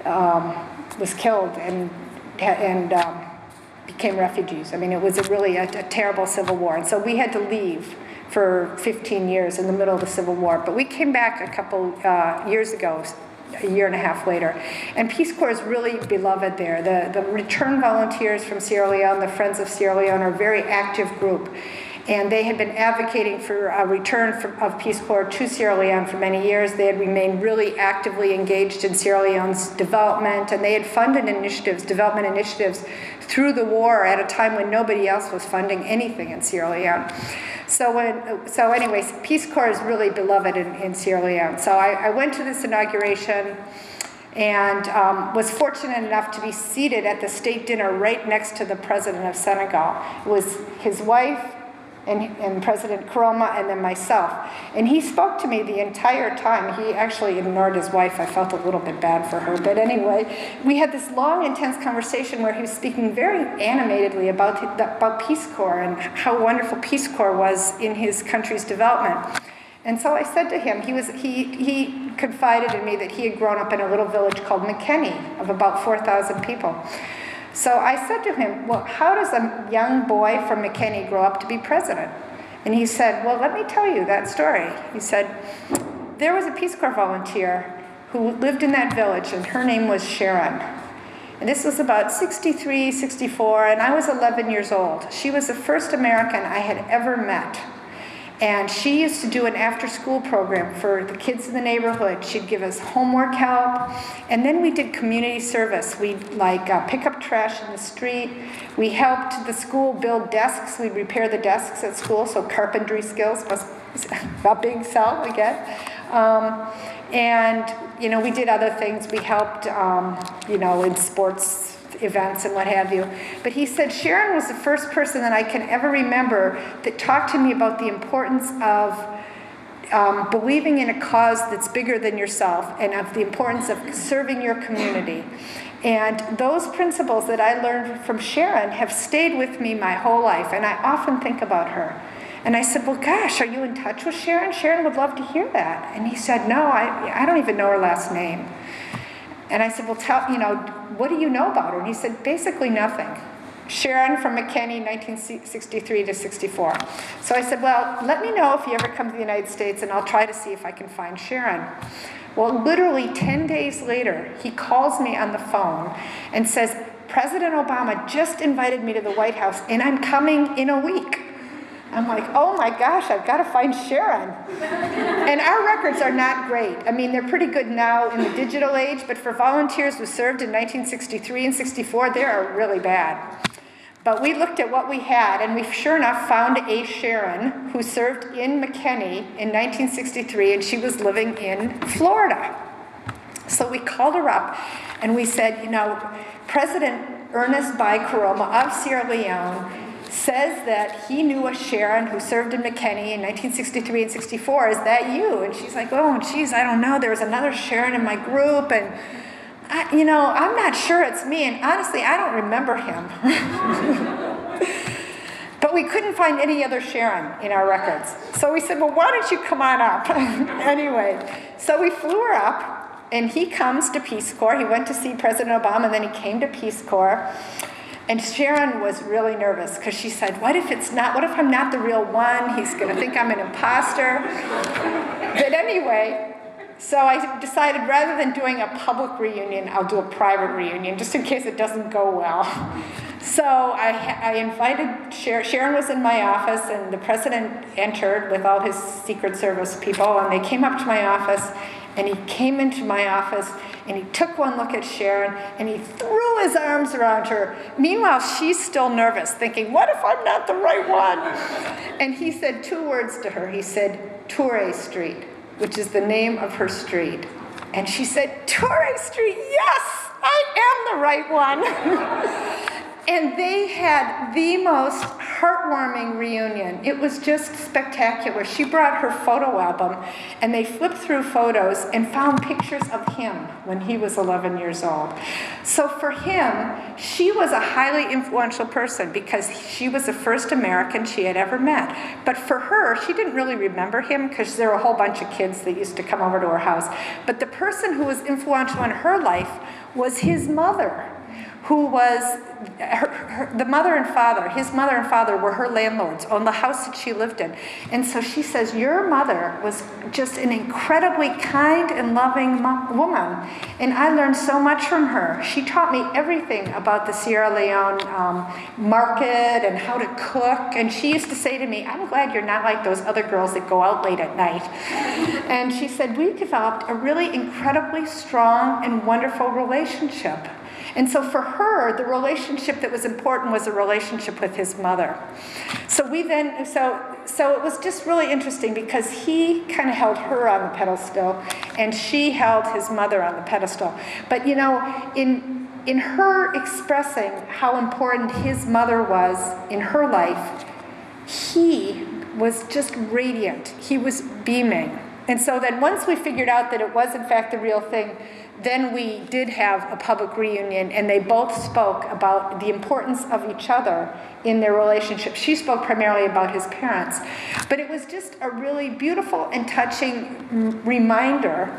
was killed and became refugees. I mean, it was really a terrible civil war. And so we had to leave for 15 years in the middle of the Civil War. But we came back a couple years ago, a year and a half later. And Peace Corps is really beloved there. The return volunteers from Sierra Leone, the Friends of Sierra Leone, are a very active group. And they had been advocating for a return of Peace Corps to Sierra Leone for many years. They had remained really actively engaged in Sierra Leone's development, and they had funded development initiatives through the war at a time when nobody else was funding anything in Sierra Leone. So anyways, Peace Corps is really beloved in Sierra Leone. So I went to this inauguration and was fortunate enough to be seated at the state dinner right next to the president of Senegal. It was his wife, and President Koroma, and then myself. And he spoke to me the entire time. He actually ignored his wife. I felt a little bit bad for her. But anyway, we had this long, intense conversation where he was speaking very animatedly about Peace Corps and how wonderful Peace Corps was in his country's development. And so I said to him, he confided in me that he had grown up in a little village called McKinney of about 4,000 people. So I said to him, well, how does a young boy from McKinney grow up to be president? And he said, well, let me tell you that story. He said, there was a Peace Corps volunteer who lived in that village, and her name was Sharon. And this was about 63, 64, and I was 11 years old. She was the first American I had ever met. And she used to do an after-school program for the kids in the neighborhood. She'd give us homework help. And then we did community service. We'd pick up trash in the street. We helped the school build desks. We'd repair the desks at school, so carpentry skills was a big sell again. And, we did other things. We helped, in sports events and what have you. But he said Sharon was the first person that I can ever remember that talked to me about the importance of believing in a cause that's bigger than yourself, and of the importance of serving your community. And those principles that I learned from Sharon have stayed with me my whole life, and I often think about her. And I said, well, gosh, are you in touch with Sharon? Sharon would love to hear that. And he said, no, I don't even know her last name. And I said, well, what do you know about her? And he said, basically nothing. Sharon from McKinney, 1963 to 64. So I said, well, let me know if you ever come to the United States, and I'll try to see if I can find Sharon. Well, literally 10 days later, he calls me on the phone and says, President Obama just invited me to the White House, and I'm coming in a week. I'm like, oh my gosh, I've got to find Sharon. And our records are not great. I mean, they're pretty good now in the digital age, but for volunteers who served in 1963 and 64, they are really bad. But we looked at what we had, and we sure enough found a Sharon who served in McKinney in 1963, and she was living in Florida. So we called her up, and we said, you know, President Ernest Bai Koroma of Sierra Leone says that he knew a Sharon who served in McKinney in 1963 and 64. Is that you? And she's like, oh, geez, I don't know. There was another Sharon in my group, and I'm not sure it's me. And honestly, I don't remember him. But we couldn't find any other Sharon in our records. So we said, well, why don't you come on up? Anyway, so we flew her up, and he comes to Peace Corps. He went to see President Obama, and then he came to Peace Corps. And Sharon was really nervous because she said, what if I'm not the real one? He's going to think I'm an imposter. But anyway, so I decided rather than doing a public reunion, I'll do a private reunion just in case it doesn't go well. So I invited Sharon. Sharon was in my office, and the president entered with all his Secret Service people, and they came up to my office, and he came into my office, and he took one look at Sharon, and he threw his arms around her. Meanwhile, she's still nervous, thinking, what if I'm not the right one? And he said 2 words to her. He said, Touré Street, which is the name of her street. And she said, Touré Street, yes, I am the right one. And they had the most heartwarming reunion. It was just spectacular. She brought her photo album, and they flipped through photos and found pictures of him when he was 11 years old. So for him, she was a highly influential person because she was the first American she had ever met. But for her, she didn't really remember him because there were a whole bunch of kids that used to come over to her house. But the person who was influential in her life was his mother, who was the mother and father. His mother and father were her landlords on the house that she lived in. And so she says, your mother was just an incredibly kind and loving woman. And I learned so much from her. She taught me everything about the Sierra Leone market and how to cook. And she used to say to me, I'm glad you're not like those other girls that go out late at night. And she said, we developed a really incredibly strong and wonderful relationship. And so for her, the relationship that was important was a relationship with his mother. So it was just really interesting because he kind of held her on the pedestal, and she held his mother on the pedestal. But in her expressing how important his mother was in her life, he was just radiant. He was beaming. And so then once we figured out that it was in fact the real thing, then we did have a public reunion, and they both spoke about the importance of each other in their relationship. She spoke primarily about his parents. But it was just a really beautiful and touching reminder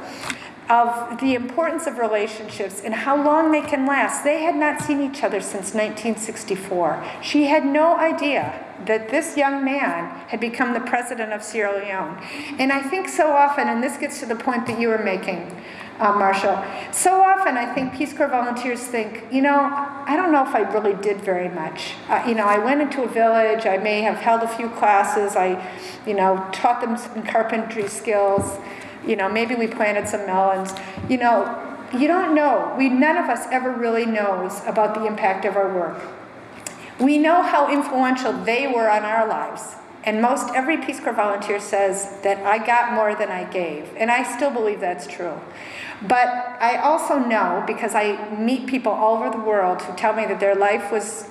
of the importance of relationships and how long they can last. They had not seen each other since 1964. She had no idea that this young man had become the president of Sierra Leone. And I think so often, and this gets to the point that you were making, Marshall, so often I think Peace Corps volunteers think, I don't know if I really did very much. I went into a village, I may have held a few classes, I taught them some carpentry skills, maybe we planted some melons. You don't know. None of us ever really knows about the impact of our work. We know how influential they were on our lives. And most every Peace Corps volunteer says that I got more than I gave. And I still believe that's true. But I also know, because I meet people all over the world who tell me that their life was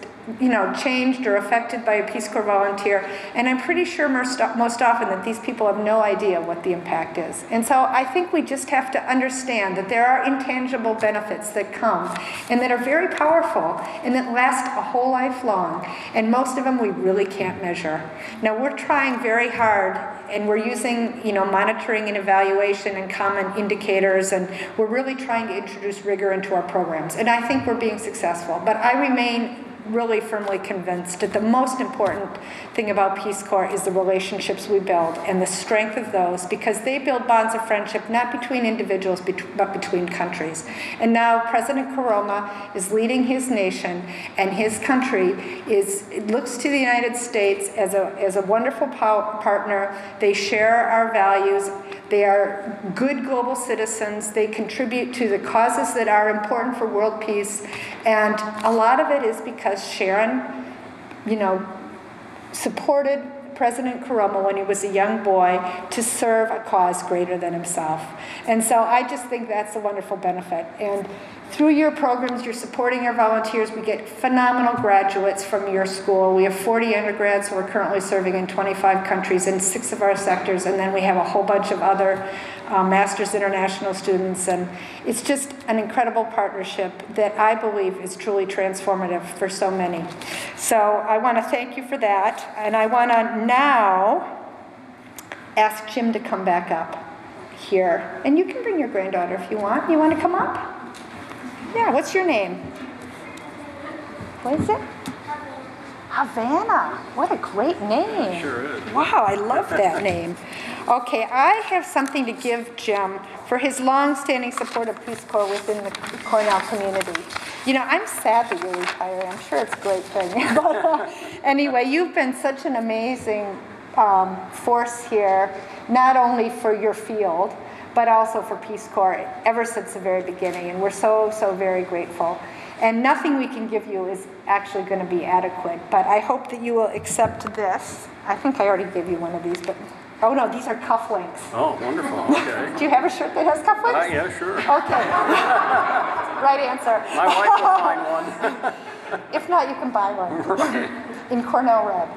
changed or affected by a Peace Corps volunteer, and I'm pretty sure most often that these people have no idea what the impact is. And so I think we just have to understand that there are intangible benefits that come and that are very powerful and that last a whole life long, and most of them we really can't measure. Now we're trying very hard, and we're using monitoring and evaluation and common indicators, and we're really trying to introduce rigor into our programs, and I think we're being successful. But I remain really firmly convinced that the most important thing about Peace Corps is the relationships we build and the strength of those, because they build bonds of friendship not between individuals but between countries. And now President Koroma is leading his nation, and his country looks to the United States as a wonderful partner. They share our values. They are good global citizens. They contribute to the causes that are important for world peace. And a lot of it is because Sharon, supported President Koroma when he was a young boy to serve a cause greater than himself. And so I just think that's a wonderful benefit. And through your programs, you're supporting your volunteers. We get phenomenal graduates from your school. We have 40 undergrads who are currently serving in 25 countries in 6 of our sectors, and then we have a whole bunch of other Masters International students, and it's just an incredible partnership that I believe is truly transformative for so many. So I want to thank you for that, and I want to now ask Jim to come back up here. And you can bring your granddaughter if you want. You want to come up? Yeah, what's your name? What is it? Havana. What a great name. Sure is. Wow, I love that name. Okay, I have something to give Jim for his long-standing support of Peace Corps within the Cornell community. I'm sad that you're retiring. I'm sure it's a great thing. But anyway, you've been such an amazing force here, not only for your field, but also for Peace Corps ever since the very beginning. And we're so, so very grateful. And nothing we can give you is actually going to be adequate. But I hope that you will accept this. I think I already gave you one of these, but oh no, these are cufflinks. Oh, wonderful. Okay. Do you have a shirt that has cufflinks? Yeah, sure. Okay. Right answer. My wife will find one. If not, you can buy one. Right. In Cornell red.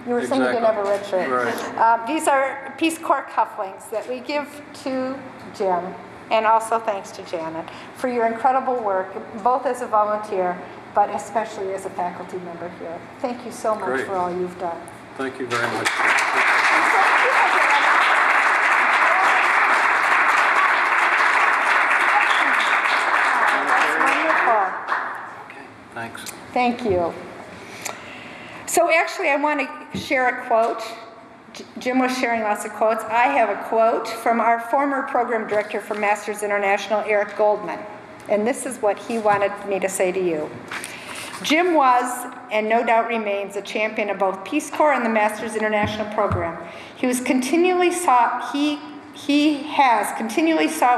You were saying you didn't have a red shirt. Right. These are Peace Corps cufflinks that we give to Jim, and also thanks to Janet for your incredible work, both as a volunteer, but especially as a faculty member here. Thank you so much Great. for all you've done. Thank you very much. Thanks. Thank you. So actually, I want to share a quote. Jim was sharing lots of quotes. I have a quote from our former program director for Masters International, Eric Goldman. And this is what he wanted me to say to you. Jim was, and no doubt remains, a champion of both Peace Corps and the Masters International program. He has continually sought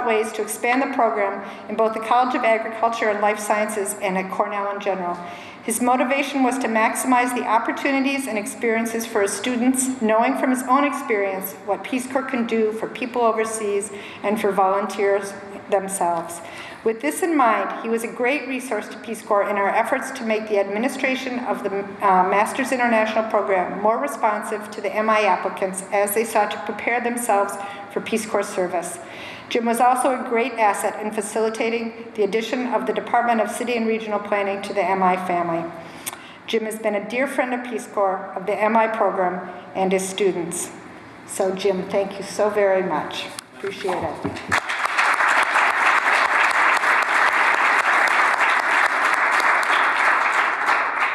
ways to expand the program in both the College of Agriculture and Life Sciences and at Cornell in general. His motivation was to maximize the opportunities and experiences for his students, knowing from his own experience what Peace Corps can do for people overseas and for volunteers themselves. With this in mind, he was a great resource to Peace Corps in our efforts to make the administration of the Masters International program more responsive to the MI applicants as they sought to prepare themselves for Peace Corps service. Jim was also a great asset in facilitating the addition of the Department of City and Regional Planning to the MI family. Jim has been a dear friend of Peace Corps, of the MI program, and his students. So Jim, thank you so very much. Appreciate it.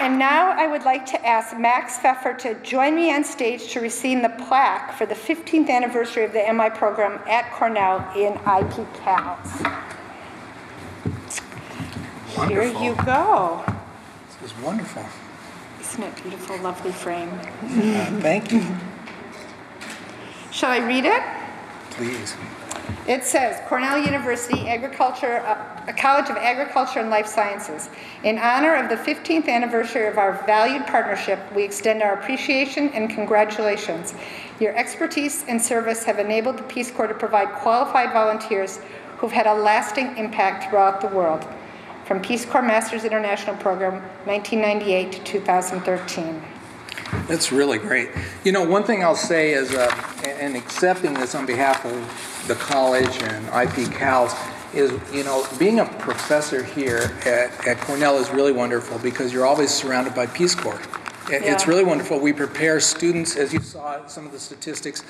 And now I would like to ask Max Pfeffer to join me on stage to receive the plaque for the 15th anniversary of the MI program at Cornell in IP CALS. Wonderful. Here you go. This is wonderful. Isn't it beautiful, lovely frame? Thank you. Shall I read it? Please. It says, Cornell University College of Agriculture and Life Sciences. In honor of the 15th anniversary of our valued partnership, we extend our appreciation and congratulations. Your expertise and service have enabled the Peace Corps to provide qualified volunteers who've had a lasting impact throughout the world. From Peace Corps Masters International Program, 1998 to 2013. That's really great. You know, one thing I'll say is, and accepting this on behalf of the college and IP CALS, is, you know, being a professor here at Cornell is really wonderful because you're always surrounded by Peace Corps. It's really wonderful. We prepare students, as you saw some of the statistics.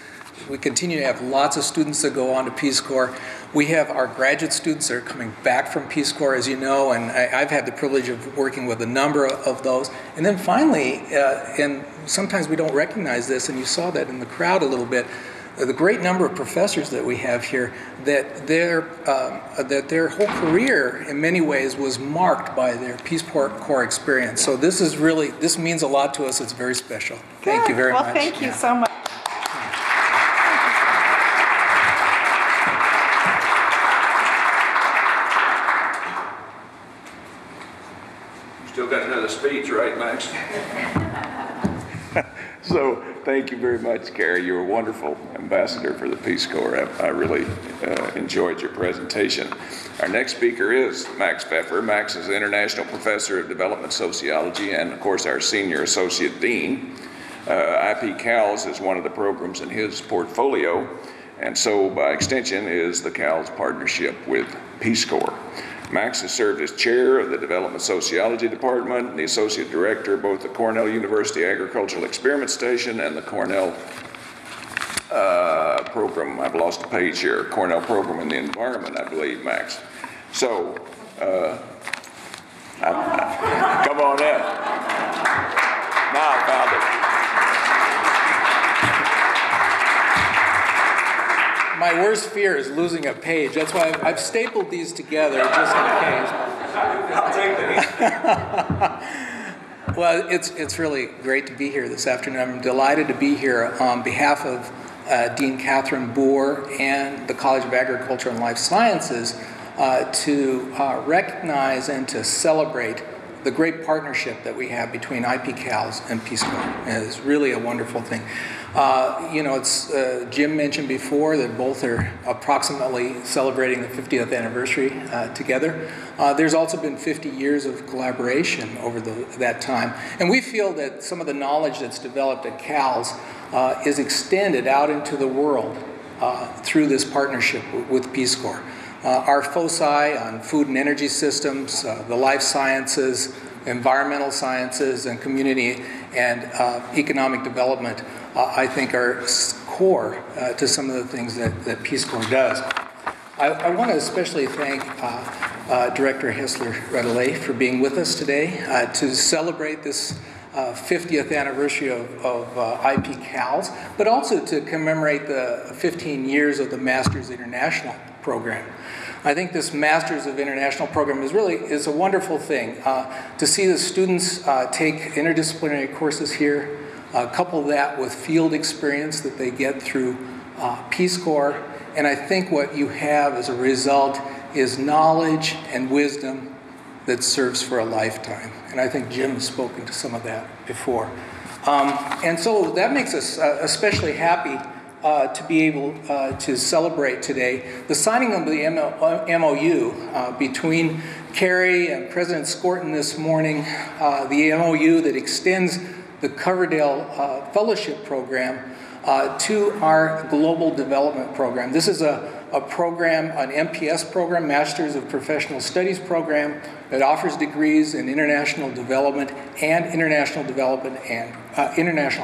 We continue to have lots of students that go on to Peace Corps. We have our graduate students that are coming back from Peace Corps, as you know, and I've had the privilege of working with a number of those. And then finally, and sometimes we don't recognize this, and you saw that in the crowd a little bit, the great number of professors that we have here, that their whole career in many ways was marked by their Peace Corps experience. So this means a lot to us. It's very special. Thank you very much. Well, thank you so much. Still got another speech, right, Max? So thank you very much, Carrie. You're a wonderful ambassador for the Peace Corps. I really enjoyed your presentation. Our next speaker is Max Pfeffer. Max is the International Professor of Development Sociology and, of course, our Senior Associate Dean. IP CALS is one of the programs in his portfolio, and so by extension is the CALS partnership with Peace Corps. Max has served as chair of the Development Sociology Department and the associate director of both the Cornell University Agricultural Experiment Station and the Cornell program. I've lost a page here. Cornell program in the environment, I believe, Max. So, come on in. Now I found it. My worst fear is losing a page. That's why I've stapled these together just in case. I'll take that. Well, it's really great to be here this afternoon. I'm delighted to be here on behalf of Dean Catherine Boer and the College of Agriculture and Life Sciences to recognize and to celebrate the great partnership that we have between IP CALS and Peace Corps. It's really a wonderful thing. Jim mentioned before that both are approximately celebrating the 50th anniversary together. There's also been 50 years of collaboration over that time. And we feel that some of the knowledge that's developed at CALS is extended out into the world through this partnership with Peace Corps. Our foci on food and energy systems, the life sciences, environmental sciences, and community and economic development, I think are core to some of the things that Peace Corps does. I want to especially thank Director Hessler-Radelet for being with us today to celebrate this 50th anniversary of IP CALS, but also to commemorate the 15 years of the Masters International program. I think this Masters of International program is a wonderful thing. To see the students take interdisciplinary courses here, couple that with field experience that they get through Peace Corps, and I think what you have as a result is knowledge and wisdom that serves for a lifetime. And I think Jim has spoken to some of that before. And so that makes us especially happy to be able to celebrate today the signing of the MOU between Carrie and President Skorton this morning, the MOU that extends the Coverdale Fellowship Program to our Global Development Program. This is a program, an MPS program, Masters of Professional Studies program, that offers degrees in international development and international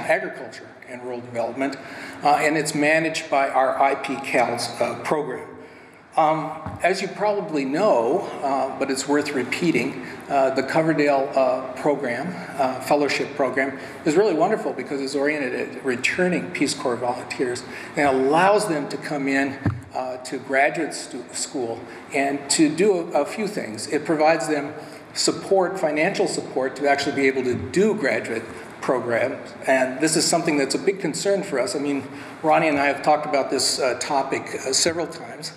agriculture and rural development, and it's managed by our IP CALS program. As you probably know, but it's worth repeating, the Coverdale program, fellowship program, is really wonderful because it's oriented at returning Peace Corps volunteers and allows them to come in to graduate school and to do a few things. It provides them support, financial support, to actually be able to do graduate programs, and this is something that's a big concern for us. I mean, Ronnie and I have talked about this topic several times.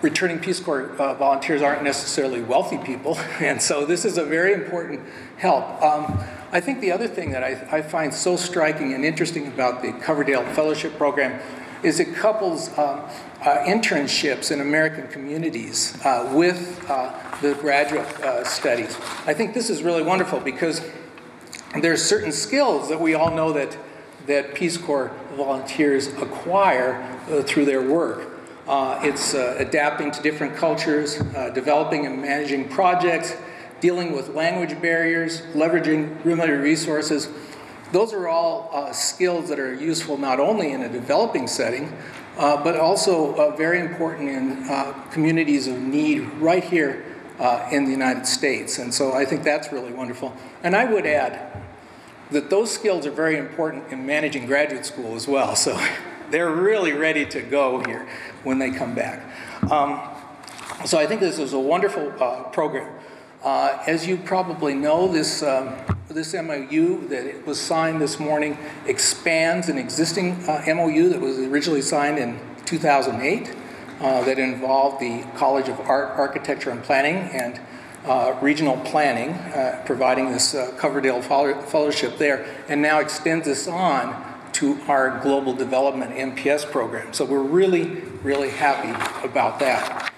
Returning Peace Corps volunteers aren't necessarily wealthy people, and so this is a very important help. I think the other thing that I find so striking and interesting about the Coverdale Fellowship Program is it couples internships in American communities with the graduate studies. I think this is really wonderful because there's certain skills that we all know that Peace Corps volunteers acquire through their work. It's adapting to different cultures, developing and managing projects, dealing with language barriers, leveraging limited resources. Those are all skills that are useful not only in a developing setting, but also very important in communities of need right here in the United States. And so I think that's really wonderful. And I would add that those skills are very important in managing graduate school as well. So they're really ready to go here when they come back. So I think this is a wonderful program. As you probably know, this MOU that was signed this morning expands an existing MOU that was originally signed in 2008 that involved the College of Art, Architecture, and Planning and regional planning, providing this Coverdale Fellowship there, and now extends this on to our Global Development MPS program. So we're really, really happy about that.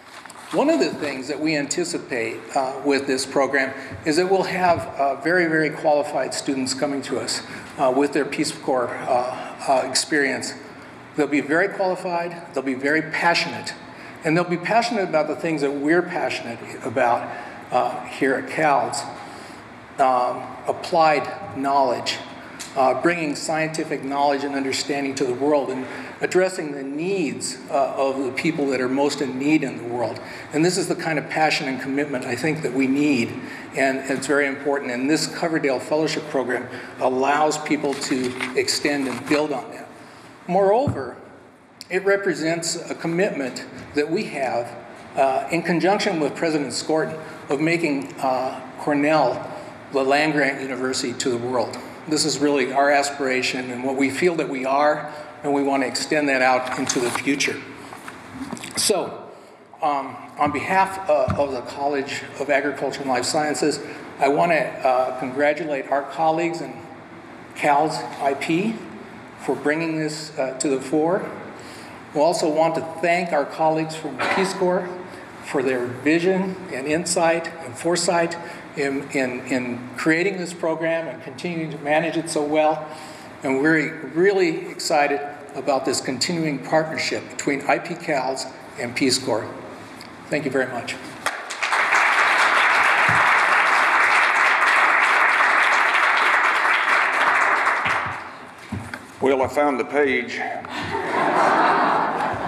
One of the things that we anticipate with this program is that we'll have very, very qualified students coming to us with their Peace Corps experience. They'll be very qualified, they'll be very passionate, and they'll be passionate about the things that we're passionate about here at CALS. Applied knowledge, bringing scientific knowledge and understanding to the world, and addressing the needs of the people that are most in need in the world. And this is the kind of passion and commitment I think that we need, and it's very important. And this Coverdale Fellowship Program allows people to extend and build on that. Moreover, it represents a commitment that we have in conjunction with President Skorton of making Cornell the land-grant university to the world. This is really our aspiration and what we feel that we are, and we want to extend that out into the future. So, on behalf of the College of Agriculture and Life Sciences, I want to congratulate our colleagues in CALS IP for bringing this to the fore. We also want to thank our colleagues from the Peace Corps for their vision and insight and foresight in creating this program and continuing to manage it so well. And we're really excited about this continuing partnership between IP CALS and Peace Corps. Thank you very much. Well, I found the page.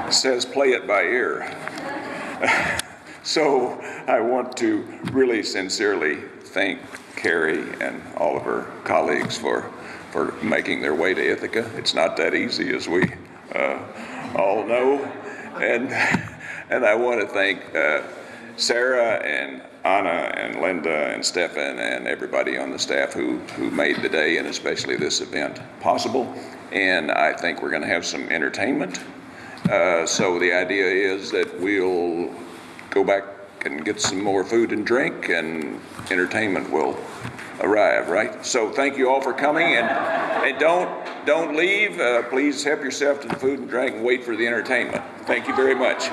It says play it by ear. So I want to really sincerely thank Carrie and all of her colleagues for making their way to Ithaca. It's not that easy, as we all know. And I want to thank Sarah and Anna and Linda and Stefan and everybody on the staff who made the day, and especially this event, possible. And I think we're going to have some entertainment. So the idea is that we'll go back and get some more food and drink, and entertainment will arrive, right? So thank you all for coming, and don't leave. Please help yourself to the food and drink and wait for the entertainment. Thank you very much.